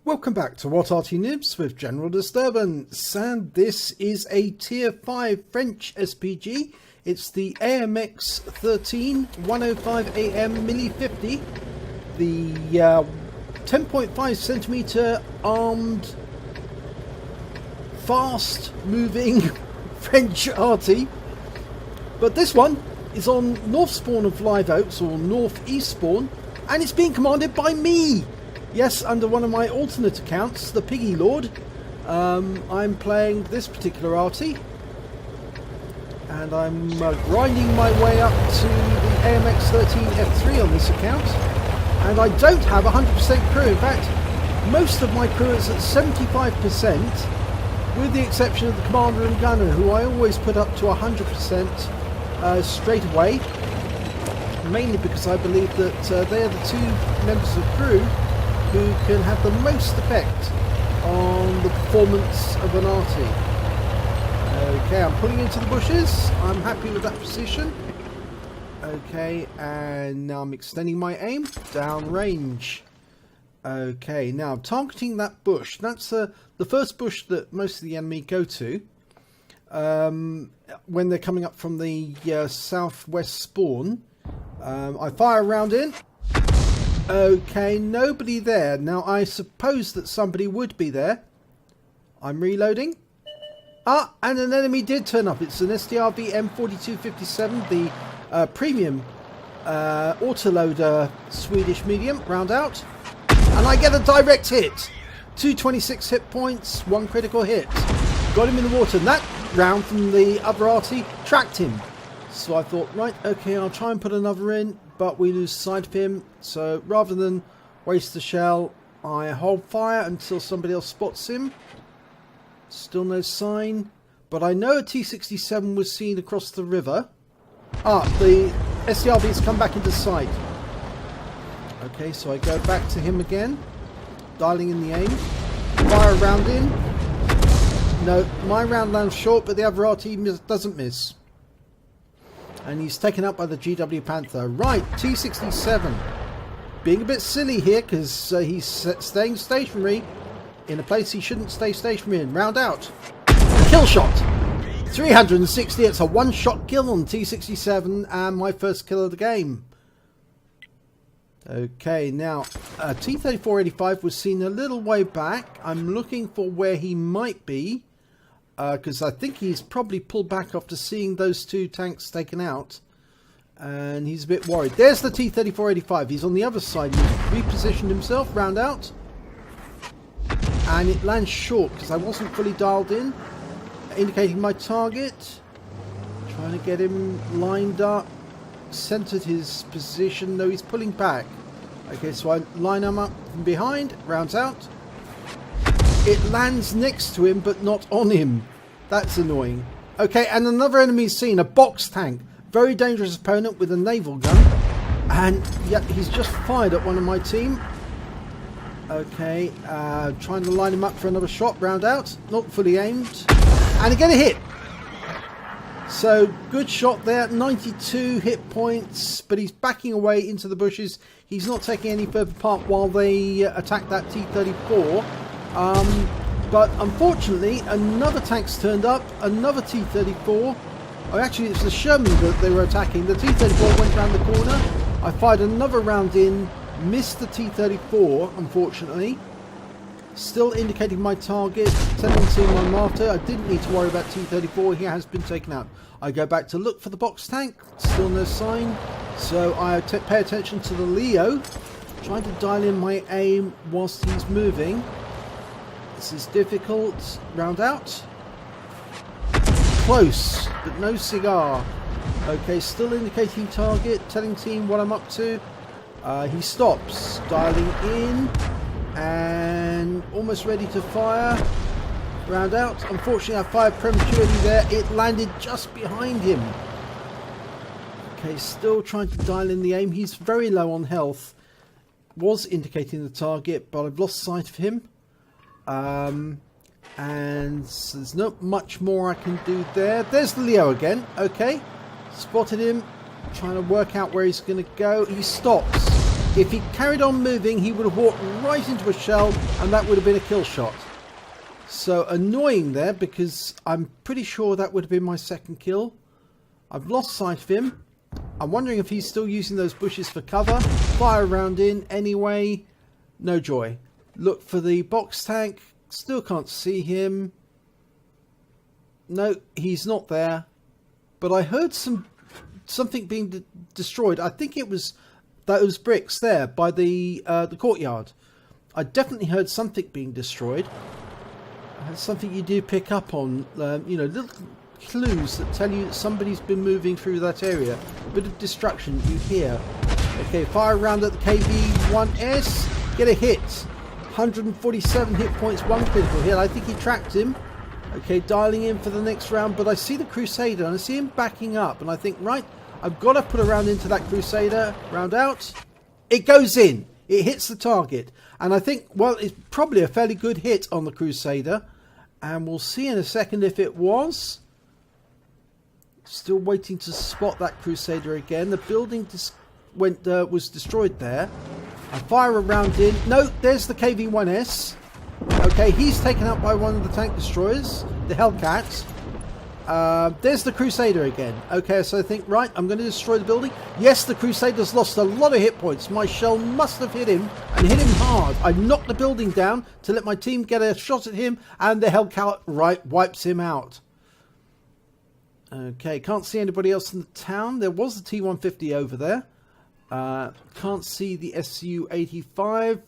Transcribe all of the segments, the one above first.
Welcome back to What Arty Noobs with General Disturbance, and this is a Tier 5 French SPG. It's the AMX 13105AM mle.50, the 10.5cm armed, fast moving French Arty. But this one is on north spawn of Live Oaks, or northeast spawn, and it's being commanded by me. Yes, under one of my alternate accounts, the Piggy Lord. I'm playing this particular Arty, and I'm grinding my way up to the AMX 13F3 on this account, and I don't have 100% crew. In fact, most of my crew is at 75%, with the exception of the commander and gunner, who I always put up to 100% straight away, mainly because I believe that they are the two members of crew who can have the most effect on the performance of an Arty. Okay, I'm pulling into the bushes. I'm happy with that position. Okay, and now I'm extending my aim down range. Okay, now I'm targeting that bush. That's the first bush that most of the enemy go to when they're coming up from the southwest spawn. I fire a round in. Okay, nobody there. Now, I suppose that somebody would be there. I'm reloading. Ah, and an enemy did turn up. It's an SDRV M4257, the premium autoloader Swedish medium. Round out. And I get a direct hit. 226 hit points, 1 critical hit. Got him in the water. And that round from the other Arty tracked him. So I thought, right, okay, I'll try and put another in, but we lose sight of him. So rather than waste the shell, I hold fire until somebody else spots him. Still no sign, but I know a T-67 was seen across the river. Ah, the SDRV's come back into sight. Okay, so I go back to him again, dialing in the aim. Fire a round in. No, my round lands short, but the other Arty doesn't miss. And he's taken up by the GW Panther. Right, T-67. Being a bit silly here because he's staying stationary in a place he shouldn't stay stationary in. Round out. Kill shot. 360. It's a one-shot kill on T-67 and my first kill of the game. Okay, now T-3485 was seen a little way back. I'm looking for where he might be. Because I think he's probably pulled back after seeing those two tanks taken out. And he's a bit worried. There's the T-3485. He's on the other side. He's repositioned himself. Round out. And it lands short because I wasn't fully dialed in. Indicating my target. Trying to get him lined up. Centered his position. No, he's pulling back. Okay, so I line him up from behind. Rounds out. It lands next to him, but not on him. That's annoying. Okay, and another enemy seen. A box tank. Very dangerous opponent with a naval gun. And yeah, he's just fired at one of my team. Okay, trying to line him up for another shot. Round out. Not fully aimed. And again a hit. So, good shot there. 92 hit points. But he's backing away into the bushes. He's not taking any further part while they attack that T-34. But unfortunately, another tank's turned up, another T-34. Oh, actually, it's the Sherman that they were attacking. The T-34 went round the corner. I fired another round in, missed the T-34, unfortunately. Still indicating my target, telling team my martyr. I didn't need to worry about T-34, he has been taken out. I go back to look for the box tank, still no sign. So I pay attention to the Leo, trying to dial in my aim whilst he's moving. This is difficult. Round out. Close, but no cigar. Okay, still indicating target, telling team what I'm up to. He stops, dialing in, and almost ready to fire. Round out. Unfortunately, I fired prematurely there. It landed just behind him. Okay, still trying to dial in the aim. He's very low on health. Was indicating the target, but I've lost sight of him. And so there's not much more I can do there. There's the Leo again. Okay, spotted him, trying to work out where he's going to go. He stops, If he carried on moving, he would have walked right into a shell, and that would have been a kill shot. So annoying there, because I'm pretty sure that would have been my second kill. I've lost sight of him. I'm wondering if he's still using those bushes for cover. Fire a round in anyway. No joy. Look for the box tank. Still can't see him. No, he's not there. But I heard something being destroyed. I think it was those bricks there by the courtyard. I definitely heard something being destroyed. That's something you do pick up on, you know, little clues that tell you somebody's been moving through that area. A bit of destruction you hear. Okay, fire round at the KV-1S. Get a hit. 147 hit points, 1 critical hit. I think he tracked him. Okay, dialing in for the next round, but I see the Crusader and I see him backing up, and I think, right, I've got to put a round into that Crusader. Round out. It goes in. It hits the target. And I think, well, it's probably a fairly good hit on the Crusader. And we'll see in a second if it was. Still waiting to spot that Crusader again. The building was destroyed there. I fire a round in. No, there's the KV-1S. Okay, he's taken out by one of the tank destroyers, the Hellcat. There's the Crusader again. Okay, so I think, right, I'm going to destroy the building. Yes, the Crusader's lost a lot of hit points. My shell must have hit him, and hit him hard. I knocked the building down to let my team get a shot at him, and the Hellcat wipes him out. Okay, can't see anybody else in the town. There was a T-150 over there. Can't see the Su-85.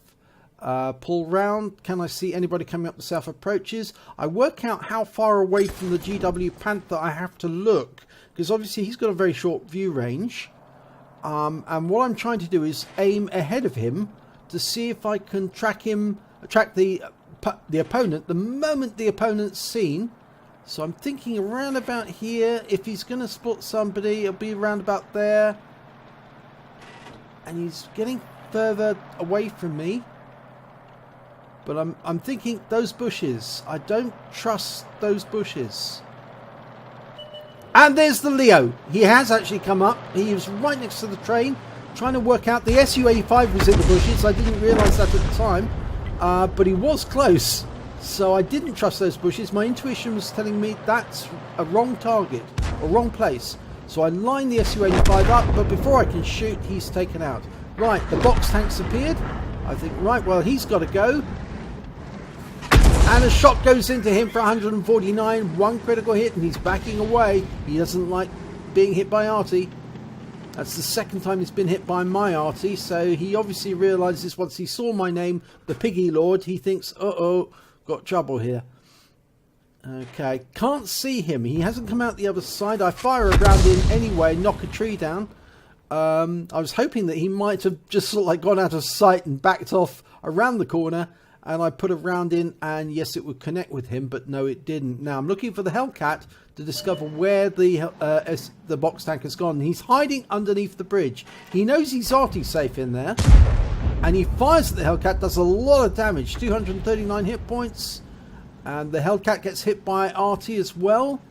Pull round. Can I see anybody coming up the south approaches? I work out how far away from the GW Panther I have to look, because obviously he's got a very short view range. And what I'm trying to do is aim ahead of him to see if I can track the opponent the moment the opponent's seen. So I'm thinking around about here. If he's going to spot somebody, it'll be around about there. And he's getting further away from me. But I'm thinking those bushes. I don't trust those bushes. And there's the Leo. He has actually come up. He was right next to the train, trying to work out. The Su-85 was in the bushes. I didn't realise that at the time. But he was close. So I didn't trust those bushes. My intuition was telling me that's a wrong target, or wrong place. So I line the Su-85 up, but before I can shoot, he's taken out. Right, the box tank's appeared. I think, right, well, he's got to go. And a shot goes into him for 149, 1 critical hit, and he's backing away. He doesn't like being hit by Arty. That's the second time he's been hit by my Arty, so he obviously realises once he saw my name, the Piggy Lord, he thinks, uh-oh, got trouble here. Okay, can't see him. He hasn't come out the other side. I fire a round in anyway, knock a tree down. I was hoping that he might have just sort of like gone out of sight and backed off around the corner. And I put a round in, and yes, it would connect with him, but no, it didn't. Now I'm looking for the Hellcat to discover where the box tank has gone. He's hiding underneath the bridge. He knows he's Arty safe in there, and he fires at the Hellcat. Does a lot of damage, 239 hit points, and the Hellcat gets hit by Arty as well.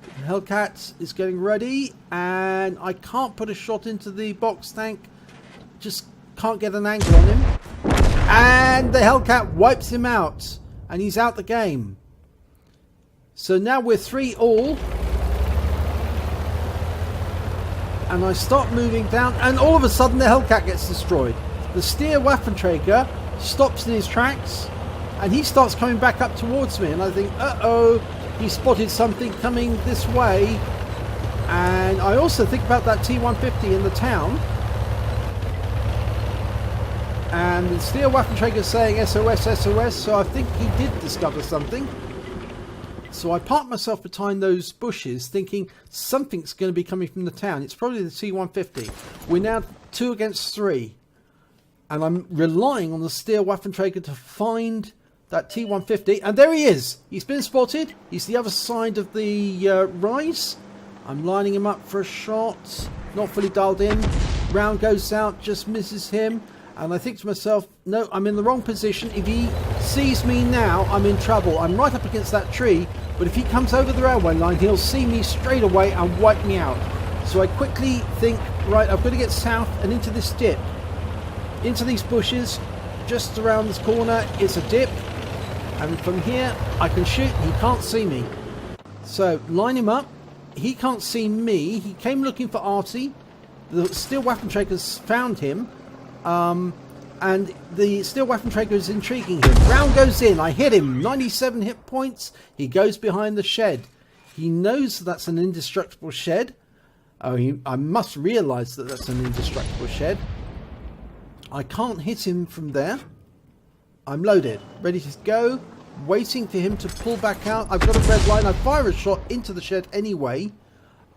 The Hellcat is getting ready, and I can't put a shot into the box tank. Just can't get an angle on him. And the Hellcat wipes him out. And he's out the game. So now we're 3-all. And I start moving down. And all of a sudden the Hellcat gets destroyed. The Steer Waffenträger stops in his tracks. And he starts coming back up towards me. And I think, uh-oh, he spotted something coming this way. And I also think about that T-150 in the town. And the Steer Waffenträger saying SOS, SOS, so I think he did discover something. So I parked myself behind those bushes thinking something's going to be coming from the town. It's probably the T-150. We're now 2 against 3. And I'm relying on the Steer Waffenträger to find that T-150. And there he is. He's been spotted. He's the other side of the rise. I'm lining him up for a shot. Not fully dialed in. Round goes out, just misses him. And I think to myself, no, I'm in the wrong position. If he sees me now, I'm in trouble. I'm right up against that tree. But if he comes over the railway line, he'll see me straight away and wipe me out. So I quickly think, right, I've got to get south and into this dip. Into these bushes, just around this corner is a dip. And from here, I can shoot. He can't see me. So, line him up. He can't see me. He came looking for Arty. The steel weapon trackers found him. And the steel weapon tracker is intriguing him. Round goes in. I hit him. 97 hit points. He goes behind the shed. He knows that's an indestructible shed. I must realise that that's an indestructible shed. I can't hit him from there. I'm loaded. Ready to go. Waiting for him to pull back out. I've got a red line. I fire a shot into the shed anyway.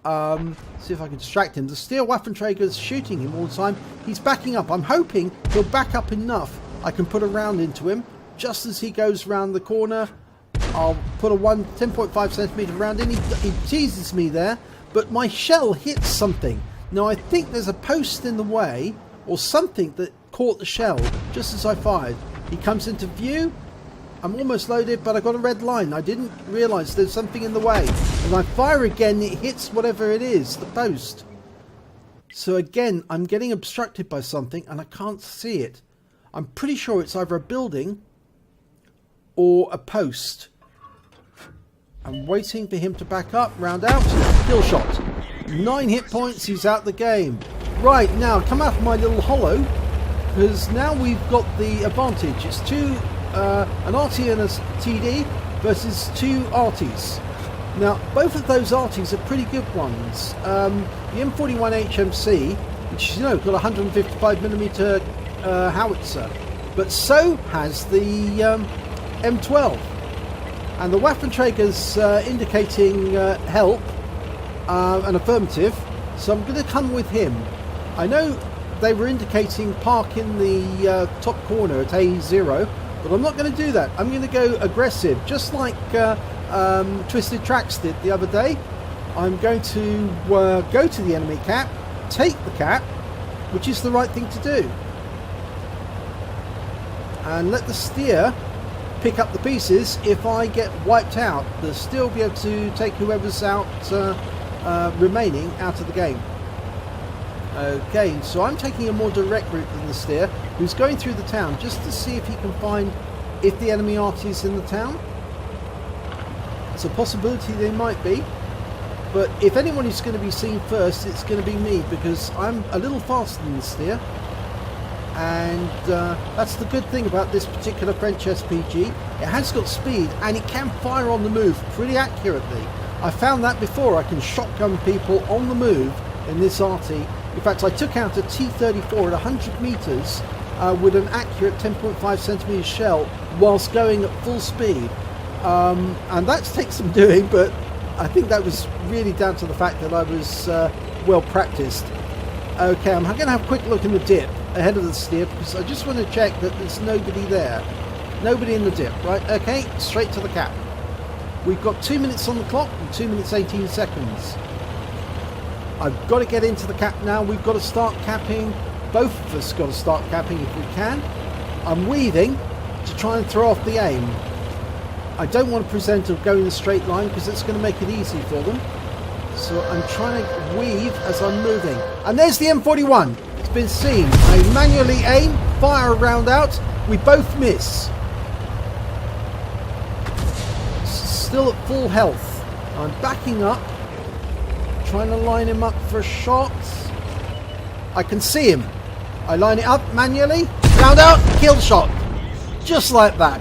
See if I can distract him. The steel weapon tracker is shooting him all the time. He's backing up. I'm hoping he'll back up enough I can put a round into him. Just as he goes round the corner, I'll put a 10.5 centimeter round in. He teases me there, but my shell hits something. Now I think there's a post in the way or something that caught the shell just as I fired. He comes into view. I'm almost loaded, but I got a red line. I didn't realise there's something in the way. And I fire again, it hits whatever it is, the post. So again, I'm getting obstructed by something and I can't see it. I'm pretty sure it's either a building or a post. I'm waiting for him to back up, round out, kill shot. 9 hit points, he's out the game. Right, now come out of my little hollow, because now we've got the advantage. It's an Arty and a TD versus 2 Artys. Now, both of those Artys are pretty good ones. The M41 HMC, which, you know, got a 155mm howitzer, but so has the M12. And the weapon tracker's indicating help, an affirmative, so I'm going to come with him. I know they were indicating park in the top corner at A0, but I'm not going to do that. I'm going to go aggressive, just like Twisted Tracks did the other day. I'm going to go to the enemy cap, take the cap, which is the right thing to do, and let the steer pick up the pieces. If I get wiped out, they'll still be able to take whoever's out remaining out of the game. Okay, so I'm taking a more direct route than the steer, who's going through the town just to see if he can find if the enemy Arty is in the town. It's a possibility they might be, but if anyone is going to be seen first, it's going to be me, because I'm a little faster than the steer. And that's the good thing about this particular French SPG. It has got speed and it can fire on the move pretty accurately. I found that before. I can shotgun people on the move in this Arty. In fact, I took out a T-34 at 100 meters with an accurate 10.5 centimeter shell whilst going at full speed. And that takes some doing, but I think that was really down to the fact that I was well practiced. Okay, I'm going to have a quick look in the dip ahead of the steer, because I just want to check that there's nobody there. Nobody in the dip, right? Okay, straight to the cap. We've got 2 minutes on the clock and 2 minutes 18 seconds. I've got to get into the cap now. We've got to start capping. Both of us got to start capping if we can. I'm weaving to try and throw off the aim. I don't want to present or go in a straight line, because it's going to make it easy for them. So I'm trying to weave as I'm moving. And there's the M41. It's been seen. I manually aim, fire a round out. We both miss. Still at full health. I'm backing up, trying to line him up for a shot. I can see him. I line it up manually, round out, kill shot. Just like that.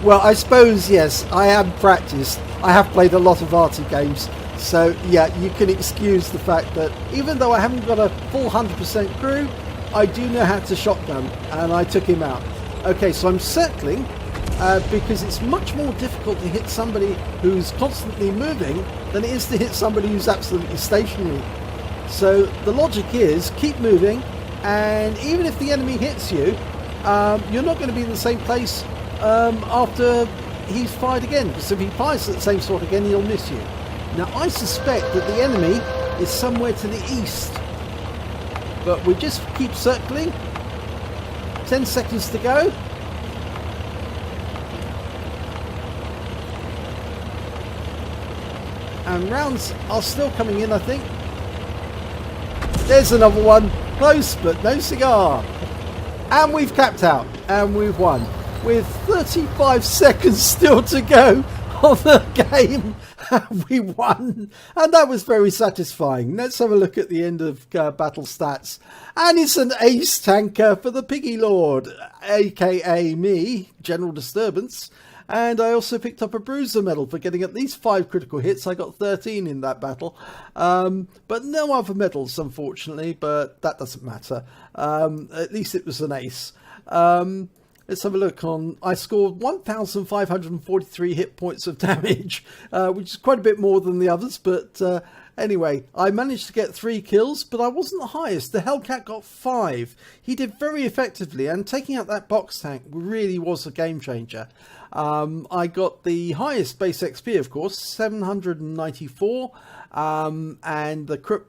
Well, I suppose, yes, I am practiced. I have played a lot of Arty games. So, yeah, you can excuse the fact that even though I haven't got a full 100% crew, I do know how to shotgun, and I took him out. Okay, so I'm circling, because it's much more difficult to hit somebody who's constantly moving than it is to hit somebody who's absolutely stationary. So the logic is keep moving, and even if the enemy hits you, you're not going to be in the same place after he's fired again, because if he fires at the same spot again, he'll miss you. Now I suspect that the enemy is somewhere to the east, but we just keep circling. 10 seconds to go. And rounds are still coming in, I think. There's another one. Close, but no cigar. And we've capped out. And we've won. With 35 seconds still to go on the game. We won. And that was very satisfying. Let's have a look at the end of battle stats. And it's an ace tanker for the Piggy Lord. A.K.A. me, General Disturbance. And I also picked up a bruiser medal for getting at least 5 critical hits. I got 13 in that battle. But no other medals, unfortunately. But that doesn't matter. At least it was an ace. Let's have a look on. I scored 1,543 hit points of damage, which is quite a bit more than the others. But anyway, I managed to get 3 kills, but I wasn't the highest. The Hellcat got 5. He did very effectively, and taking out that box tank really was a game changer. I got the highest base XP, of course, 794, and the Crip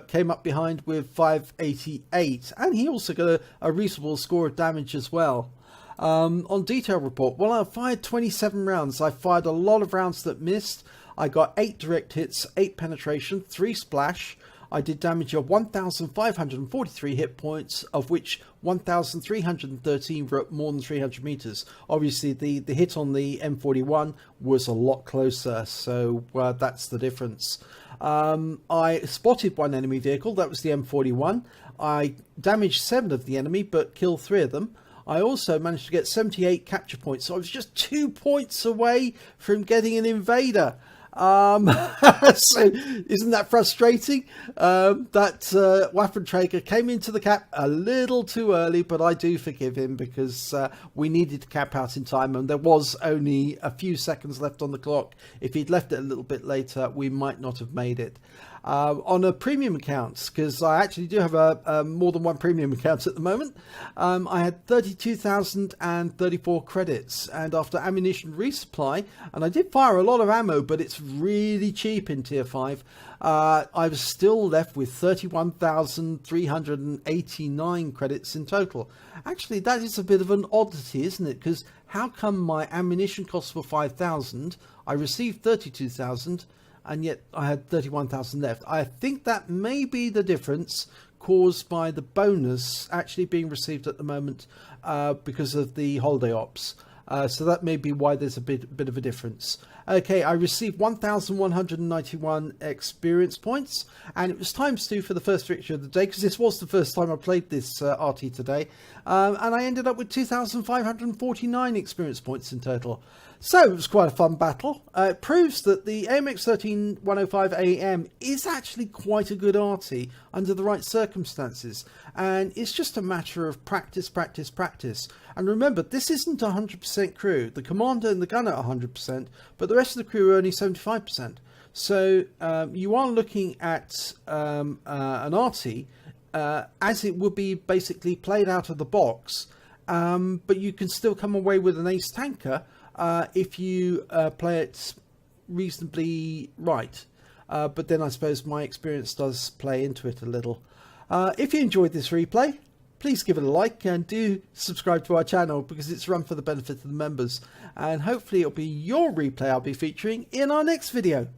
came up behind with 588, and he also got a reasonable score of damage as well. On detail report, well, I fired 27 rounds. I fired a lot of rounds that missed. I got 8 direct hits, 8 penetration, 3 splash. I did damage of 1,543 hit points, of which 1,313 were at more than 300 meters. Obviously, the hit on the M41 was a lot closer, so that's the difference. I spotted 1 enemy vehicle, that was the M41. I damaged 7 of the enemy, but killed 3 of them. I also managed to get 78 capture points, so I was just 2 points away from getting an invader. So isn't that frustrating? That Waffenträger came into the cap a little too early, but I do forgive him because we needed to cap out in time, and there was only a few seconds left on the clock. If he'd left it a little bit later, we might not have made it. On a premium account, because I actually do have a more than one premium account at the moment, I had 32,034 credits, and after ammunition resupply, and I did fire a lot of ammo, but it's really cheap in tier 5, I was still left with 31,389 credits in total. Actually, that is a bit of an oddity, isn't it? Because how come my ammunition costs were 5,000, I received 32,000, and yet I had 31,000 left. I think that may be the difference caused by the bonus actually being received at the moment because of the holiday ops. So that may be why there's a bit of a difference. Okay, I received 1,191 experience points, and it was ×2 for the first victory of the day, because this was the first time I played this Arty today, and I ended up with 2,549 experience points in total. So it was quite a fun battle. It proves that the AMX 13105 AM is actually quite a good Arty under the right circumstances, and it's just a matter of practice, practice, practice. And remember, this isn't 100% crew. The commander and the gunner are 100%, but the rest of the crew are only 75%. So you are looking at an Arty as it would be basically played out of the box, but you can still come away with an ace tanker if you play it reasonably right. But then I suppose my experience does play into it a little. If you enjoyed this replay, please give it a like and do subscribe to our channel, because it's run for the benefit of the members. And hopefully it'll be your replay I'll be featuring in our next video.